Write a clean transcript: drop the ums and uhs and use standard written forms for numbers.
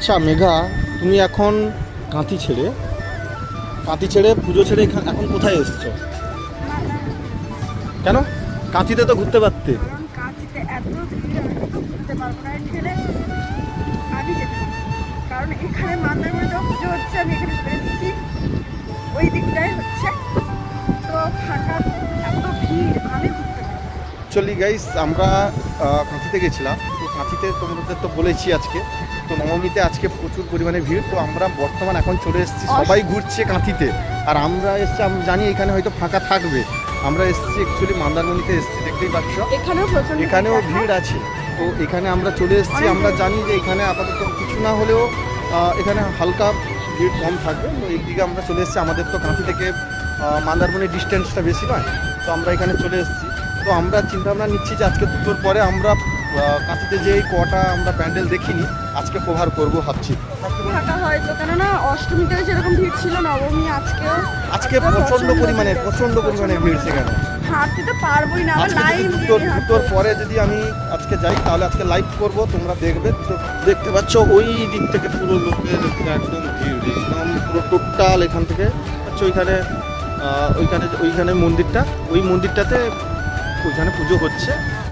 আচ্ছা মেঘা, তুমি এখন কাঁথি ছেড়ে পুজো ছেড়ে এখন কোথায় এসছো? কেন? কাঁথিতে তো ঘুরতে পারতে। কাঁথিতে এত ভিড়, আমি তো ঘুরতে পারবো না, ঠেলে আমি যেতে পারবো। কারণ এখানে মান্দারমণিতেও পুজো হচ্ছে, আমি এখানে এসেছি, ওই দিকটাই হচ্ছে, তো ফাঁকা, এত ভিড়, আমি ঘুরতে পারবো। অ্যাকচুয়ালি গাইস আমরা কাঁথিতে গেছিলাম, তো কাঁথিতে তোমাদের তো বলেছি আজকে তো নবমীতে আজকে প্রচুর পরিমাণে ভিড়। তো আমরা বর্তমান এখন চলে এসেছি, সবাই ঘুরছে কাঁথিতে, আর আমরা এসেছি, আমি জানি এখানে হয়তো ফাঁকা থাকবে। আমরা এসেছি অ্যাকচুয়ালি মন্দারমণিতে এসেছি, দেখতেই পাচ্ছ এখানেও ভিড় আছে। তো এখানে আমরা চলে এসেছি, আমরা জানি যে এখানে আপাতত কিছু না হলেও এখানে হালকা ভিড় কম থাকবে। তো এই দিকে আমরা চলে এসেছি, আমাদের তো কাঁথি থেকে মন্দারমণির ডিস্টেন্সটা বেশি নয়, তো আমরা এখানে চলে এসেছি। তো আমরা চিন্তাভাবনা নিচ্ছি যে আজকে দুটোর পরে আমরা কাঁথিতে যে কটা আমরা প্যান্ডেল দেখিনি, আজকে কভার করবো ভাবছি। ফাঁকা হয়তো, কেননা অষ্টমীতেও যেরকম ভিড় ছিল, নবমী আজকে প্রচণ্ড পরিমাণে ভিড় সেখানে। হাঁটতে তো পারবোই না, আজকে দুটোর পরে যদি আমি আজকে যাই তাহলে আজকে লাইভ করব, তোমরা দেখবে। তো দেখতে পাচ্ছ ওই দিক থেকে পুরো লোকের একদম ভিড়, একদম পুরো টোটাল এখান থেকে পাচ্ছ ওইখানে মন্দিরটা, ওই মন্দিরটাতে ওইখানে পুজো হচ্ছে।